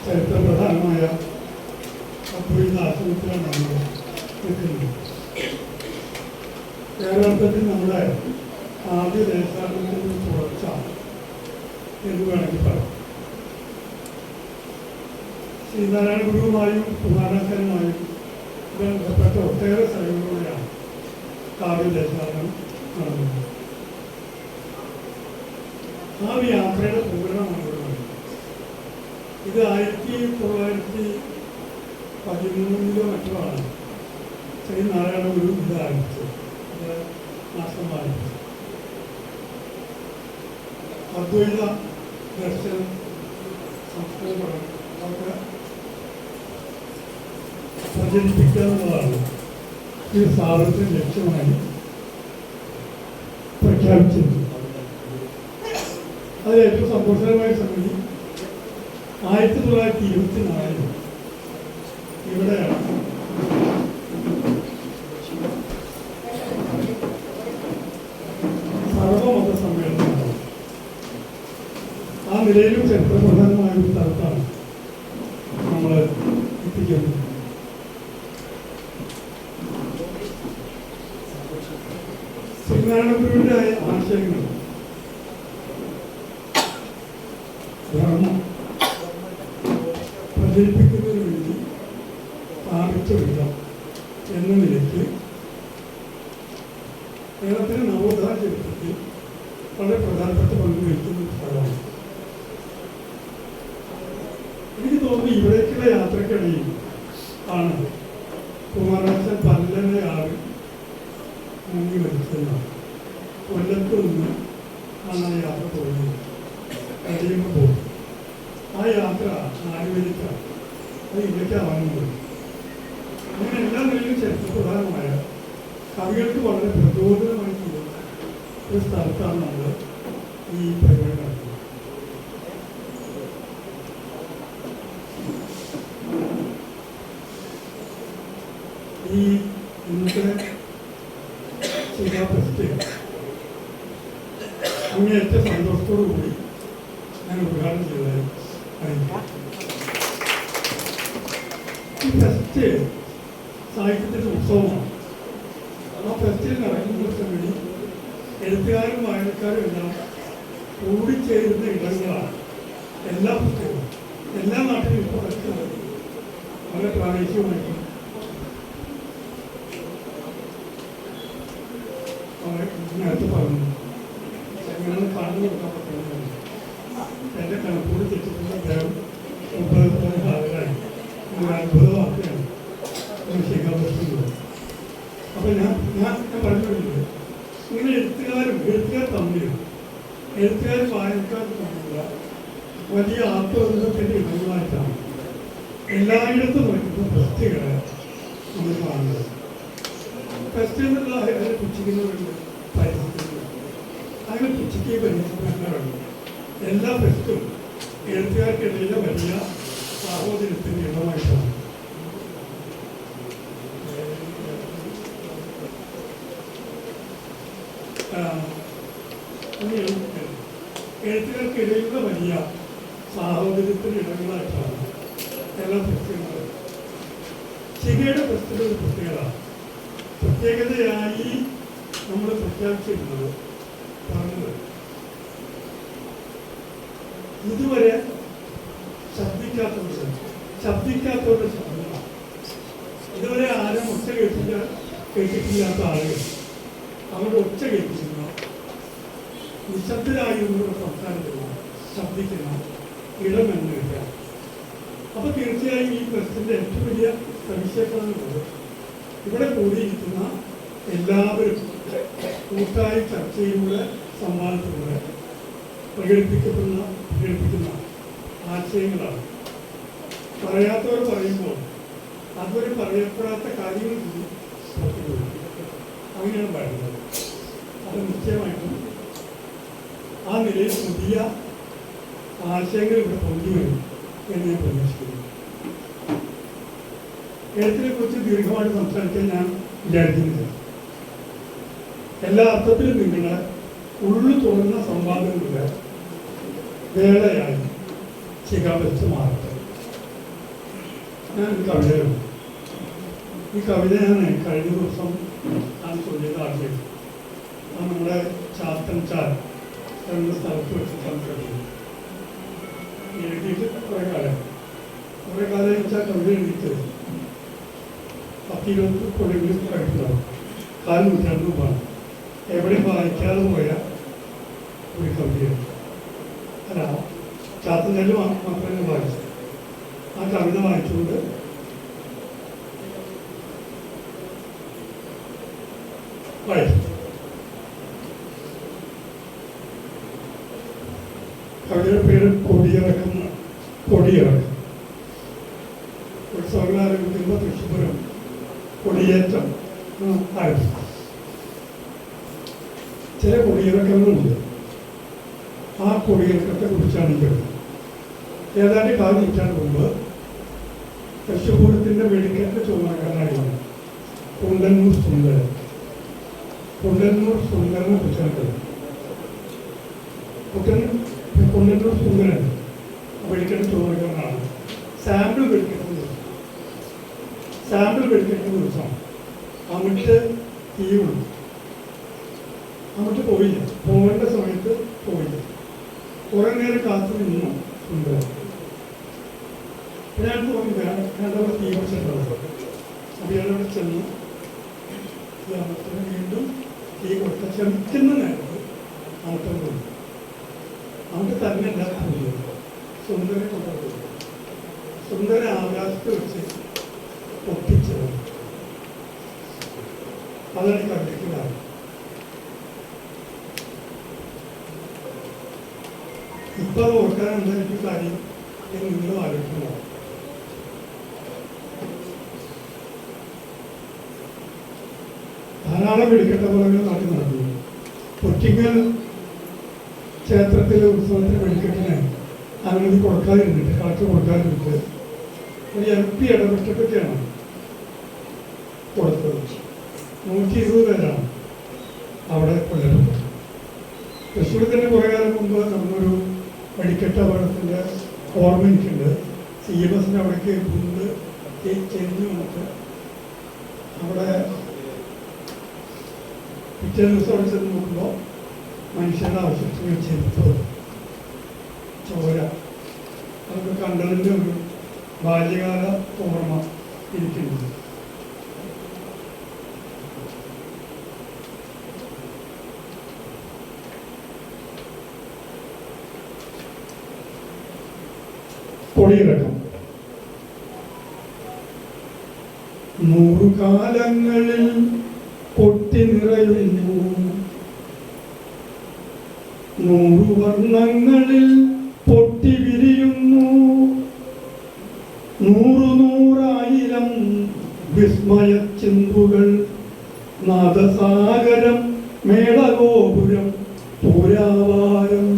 ചരിത്രപ്രധാനമായ അദ്വൈത ആശ്രമത്തിലാണ് നമ്മൾ നിൽക്കുന്നത്. കേരളത്തിൽ നമ്മുടെ ആദ്യ ദേശാടനത്തിൻ്റെ തുടർച്ച എന്ന് വേണമെങ്കിൽ പറയാം. ശ്രീനാരായണ ഗുരുവുമായും കുമാരാശാനുമായും ബന്ധപ്പെട്ട ഒട്ടേറെ സ്ഥലങ്ങളിലൂടെയാണ് കാവ്യ ദേശാടനം നടന്നത്. ആ യാത്രയുടെ പൂരണമാണ് ഇവിടെ നടന്നത്. ഇത് 1913 മറ്റുമാണ് ശ്രീനാരായണ ഗുരു ഇത് ആരംഭിച്ചത്. ഇത് മാസം ആരംഭിച്ചത് അദ്വൈത ദർശനം സംസ്കൃതം ഒക്കെ പ്രചരിപ്പിക്കുക എന്നുള്ളതാണ് ഈ സ്ഥാപനത്തിന് ലക്ഷ്യമായി പ്രഖ്യാപിച്ചിരുന്നത്. അത് ഏറ്റവും സന്തോഷകരമായ സംഗതി 1924 ഇവിടെയാണ് സർവമത സമ്മേളനം. ആ നിലയിലും ചരിത്രപ്രധാനമായ ഒരു സ്ഥലത്താണ് നമ്മൾ എത്തിക്കുന്നത്. ശ്രീനാരായണ ഗുരുവിൻ്റെ ആശയങ്ങൾ ധർമ്മം പ്രചരിപ്പിക്കുന്നതിന് വേണ്ടി സ്ഥാപിച്ച വിധം എന്ന നിലയ്ക്ക് കേരളത്തിലെ നവോത്ഥാന ചരിത്രത്തിൽ വളരെ പ്രധാനപ്പെട്ട പങ്ക് വഹിക്കുന്ന ഒരു സ്ഥലമാണ്. എനിക്ക് തോന്നുന്നു ഇവിടേക്കുള്ള യാത്രക്കിടയിൽ ആണ് കുമാരാശാൻ പല്ലനയാറ് മുങ്ങി മരിച്ചതാണ്. കൊല്ലത്ത് നിന്ന് ആണ് ആ യാത്ര തുടങ്ങിയത്. കഴിയുമ്പോൾ പോകും. ആ യാത്ര ആലുവയിലേക്കാണ്. അത് ഇവിടേക്കാവാനുണ്ട്. അങ്ങനെ എല്ലാ നിലയിലും ചരിത്രപ്രധാനമായ കവികൾക്ക് വളരെ പ്രചോദനമായി തീരുന്ന ഒരു സ്ഥലത്താണ് നമ്മൾ ഈ പരിപാടി നടത്തുന്നത്. ഈ ഇന്നത്തെ ഫെസ്റ്റ് അങ്ങേയറ്റ സന്തോഷത്തോടു കൂടി ഞാൻ ഉദ്ഘാടനം ചെയ്തതായി അറിയിക്കാം. ഈ ഫെസ്റ്റ് സാഹിത്യത്തിൻ്റെ ഉത്സവമാണ്. ആ ഫെസ്റ്റിൽ നടക്കുന്നതിന് വേണ്ടി എഴുത്തുകാരും വായനക്കാരും എല്ലാം കൂടിച്ചേരുന്ന ഇടങ്ങളാണ് എല്ലാ പുസ്തകവും. എല്ലാ നാട്ടിലും ഇപ്പോൾ ഫെസ്റ്റ് നടക്കുന്നത് വളരെ പ്രാദേശികമായിട്ട് നേരത്തെ പറഞ്ഞു. എങ്ങനെയാണ് പറഞ്ഞു കൊടുക്കാൻ പറ്റുന്നത്? എൻ്റെ കണക്കൂടി തെറ്റിട്ടുള്ള അദ്ദേഹം 30 ആളുകളായി ഒരു അത്ഭുതമാക്കുകയാണ് ചെയ്യാൻ പറ്റുന്നത്. അപ്പോൾ ഞാൻ പറഞ്ഞിട്ടുണ്ട്, ഇങ്ങനെ എഴുത്തുകാർ തമ്മിലും എഴുത്തുകാരും വായനക്കാരും തമ്മിലുള്ള വലിയ ആത്മബന്ധത്തിൻ്റെ ഇടങ്ങളായിട്ടാണ് എല്ലായിടത്തും നോക്കുന്ന ഫെസ്റ്റുകളെ നമ്മൾ കാണുന്നത്. ഫെസ്റ്റ് എന്നുള്ള അതിനെ പുച്ഛിക്കുന്നവരുണ്ട്, പരിഹസിക്കുന്നുണ്ട്. അങ്ങനെ പുച്ഛിക്കുകയും പരിഹസിക്കുന്നവരുണ്ട്. എല്ലാ ഫെസ്റ്റും എഴുത്തുകാർക്കിടയിലെ വലിയ സാഹോദര്യത്തിൻ്റെ ഇടമായിട്ടാണ്. എഴുത്തുകാർക്കിടയിലുള്ള വലിയ സാഹോദര്യത്തിൻ്റെ ഇടങ്ങളായിട്ടാണ് എല്ലാ ഫെസ്റ്റുകളും. ശിഖയുടെ ഫെസ്റ്റിൻ്റെ ഒരു പ്രത്യേകതയായി നമ്മൾ പ്രഖ്യാപിച്ചിരുന്നത് പറഞ്ഞത് ഇതുവരെ ശബ്ദിക്കാത്തവരുടെ ശബ്ദമാണ്. ഇതുവരെ ആരും ഒച്ച കേട്ടിട്ടില്ലാത്ത ആളുകൾ അവരുടെ ഒച്ച കേൾക്കുന്ന നിശബ്ദരായിരുന്നവരുടെ സംസാരത്തിലുള്ള ശബ്ദിക്കുന്ന ഇടമെന്ന് വരിക. അപ്പോൾ തീർച്ചയായും ഈ പ്രശ്നത്തിൻ്റെ ഏറ്റവും വലിയ സവിശേഷതകളുള്ളത് ഇവിടെ കൂടിയിരിക്കുന്ന എല്ലാവരും കൂട്ടായി ചർച്ചയിലൂടെ സംവാദത്തിലൂടെ പ്രകടിപ്പിക്കുന്ന ആശയങ്ങളാണ്. പറയാത്തവർ പറയുമ്പോൾ അതുവരെ പറയപ്പെടാത്ത കാര്യങ്ങൾ കൂടി പുറത്തുപോയി. അങ്ങനെയാണ് പറയുന്നത്. അത് നിശ്ചയമായിട്ടും ആ നിലയിൽ പുതിയ ആശയങ്ങൾ ഇവിടെ പൊന്തിവരും എന്ന് ഞാൻ പ്രതീക്ഷിക്കുന്നു. എഴുത്തിനെ കുറിച്ച് ദീർഘമായിട്ട് സംസാരിക്കാൻ ഞാൻ വിചാരിക്കുന്നില്ല. എല്ലാ അർത്ഥത്തിലും നിങ്ങളുടെ ഉള്ളു തുറന്ന സംവാദങ്ങളുടെ വേളയായി ചികവച്ച് മാറട്ടെ. ഞാൻ കവിതയാണ്. ഈ കവിത ഞാൻ കഴിഞ്ഞ ദിവസം ഞാൻ ചൊല്ലിയത് ആദ്യം നമ്മുടെ ചാത്തൻചാൽ എന്ന സ്ഥലത്ത് വെച്ചിട്ടാണ് കഴിയുന്നത്. എഴുതിയിട്ട് കുറേ കാലം വെച്ചാൽ കവിത എഴുതിയിട്ട് 10-20 കൊല്ലങ്ങളിൽ കഴിഞ്ഞതാണ്. 4 നൂറ്റാണ്ട് മുമ്പാണ്. എവിടെ വായിക്കാതെ പോയ ഒരു കവിതയാണ്. അല്ല, ചാത്തൻചാൽ മാത്രമേ വായിച്ചു. ആ കവിത വായിച്ചുകൊണ്ട് വായിച്ചു. കവിതയുടെ പേര് കൊടിയിറക്കം. കൊടിയിറക്കം ഉത്സവങ്ങൾ ആരംഭിക്കുമ്പോൾ തൃശ്ശൂരം കൊടിയേറ്റം ആരംഭിക്കും. ചില കൊടിയിറക്കങ്ങളുണ്ട്. ആ കൊടിയിറക്കത്തെ കുറിച്ചാണ് ഈ കവിത. ഏതാണ്ട് 4 നൂറ്റാണ്ട് മുമ്പ് തൃശ്ശൂരത്തിൻ്റെ വെടിക്കേറ്റ ചുമതലക്കാരനായിരുന്നു കുണ്ടന്നൂർ സുന്ദരൻ. കുണ്ടന്നൂർ സുന്ദരനെ കുറിച്ചാണ് കുണ്ടന്നൂർ സുന്ദരൻ വെടിക്കേറ്റ ചുമതലക്കാരനാണ്. സാമ്പിൾ വെടിക്കേറ്റ ദിവസം അമിട്ട് തീവുണ്ട്. അമിട്ട് പോയില്ല. പോകേണ്ട സമയത്ത് പോയില്ല. കുറെ നേരം കാത്തു നിന്നു സുന്ദരൻ. ഞാൻ തോന്നി വേണ്ടവിടെ തീ വെച്ചിട്ടുള്ളത്. അപ്പോൾ ഇയാളവിടെ ചെന്നു. വീണ്ടും തീ കൊടുത്ത ശ്രമിക്കുന്ന നേരത്ത് അമിട്ടം പോയി. അമിട്ട് തന്നെ എല്ലാവർക്കും പോയി. സുന്ദരനെ കൊണ്ടുപോയി. സുന്ദരൻ ആകാശത്ത് വെച്ച് ഒപ്പിച്ചത്. അതാണ് കവിതയ്ക്ക് കാരണം. ഇപ്പം അത് ഓർക്കാൻ എന്താ എനിക്ക് കാര്യം എന്ന് നിങ്ങൾ ആലോചിക്കുന്നു. ധാരാളം വെടിക്കെട്ട പോലെ നാട്ടിൽ നടന്നു. പൊറ്റിങ്ങൽ ക്ഷേത്രത്തിലെ ഉത്സവത്തിന് വെടിക്കെട്ടിന് അനുമതി കൊടുക്കാതിരുന്നിട്ട്, കളക്ടർ കൊടുക്കാതിരുന്നിട്ട് ഒരു MP ഇടപെട്ടിട്ടൊക്കെയാണ് കൊടുത്തത്. 120 പേരാണ് അവിടെ കൊല്ലപ്പെട്ടത്. തൃശ്ശൂർ തന്നെ കുറേ കാലം മുമ്പ് നമ്മളൊരു വെടിക്കെട്ട് അപകടത്തിൻ്റെ ഓർമ്മ എനിക്കുണ്ട്. CMS അവിടേക്ക് ഗുണ്ട് ചെരിഞ്ഞു വന്നിട്ട് അവിടെ പിറ്റേ ദിവസം അവിടെ ചെന്ന് നോക്കുമ്പോൾ മനുഷ്യരുടെ ആവശ്യത്തിന് ചെരുപ്പ്, ചോര, അതൊക്കെ കണ്ടതിൻ്റെ ഒരു ബാല്യകാല ഓർമ്മ ഇരിക്കുന്നത്. കൊടിയിറക്കം. 100 കാലങ്ങളിൽ പൊട്ടി നിറയുന്നു, 100 വർണ്ണങ്ങളിൽ പൊട്ടി വിരിയുന്നു, 100 വിസ്മയ ചിന്തുകൾ, നാദസാഗരം, മേളഗോപുരം, പുരാവാരം.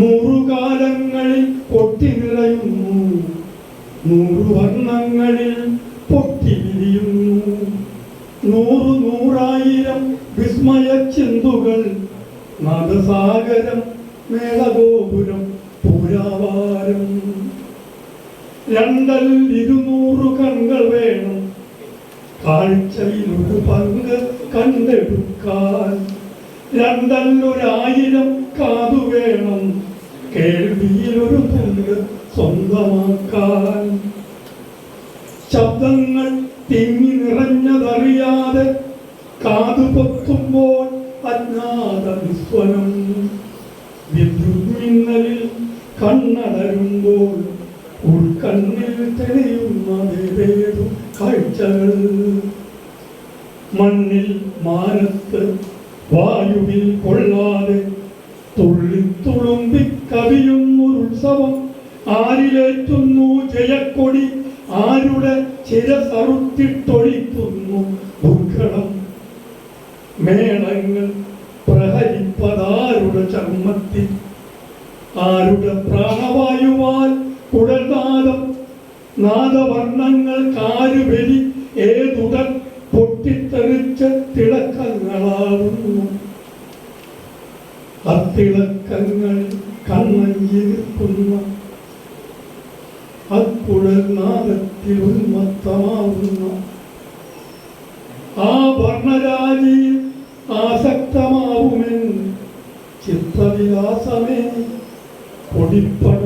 100 കാലങ്ങളിൽ പൊട്ടി നിറയുന്നു, 100 വർണ്ണങ്ങളിൽ പൊട്ടി വിരിയുന്നു, 100 വിസ്മയ ചിന്തുകൾ, നാദസാഗരം, മേളഗോപുരം, പുരാവാരം. 200 കണ്ണുകൾ വേണം കാഴ്ചയിൽ ഒരു പങ്ക് കണ്ടെടുക്കാൻ. 200 കാതു വേണം കേൾവിയിൽ ഒരു പങ്ക് സ്വന്തമാക്കാൻ. ശബ്ദങ്ങൾ തിങ്ങി നിറഞ്ഞതറിയാതെ കാതു പൊത്തുമ്പോൾ അജ്ഞാത വിസ്വനം. വിദ്യുത് മിന്നലിൽ കണ്ണടരുമ്പോൾ ഉൾക്കണ്ണിൽ തെളിയുന്നതേതേതും കാഴ്ചകൾ. മണ്ണിൽ മാനത്ത് വായുവിൽ കൊള്ളാതെ തുള്ളിത്തുളുമ്പി കവിയുന്നൊരുത്സവം. ആരിലേറ്റുന്നു ജയക്കൊടി, ആരുടെ ചിരസറുത്തിട്ടൊഴിക്കുന്നു ദുർഘടം. മേളങ്ങൾ പ്രഹരിപ്പതാരുടെ ചർമ്മത്തിൽ, ആരുടെ പ്രാണവായുവാൽ കുഴൽനാദം. നാദവർണ്ണങ്ങൾ കാരുബലി ഏതുടൻ പൊട്ടിത്തെറിച്ച് തിളക്കങ്ങളാവുന്നു. അത്തിളക്കങ്ങൾ കേൾക്കുന്ന അത്കുഴൽനാദത്തിൽ ഉന്മത്തമാവുന്ന ആ വർണ്ണരാജിയിൽ ആസക്തമാവുമെൻ ചിത്തവിലാസമേ കൊടിപ്പട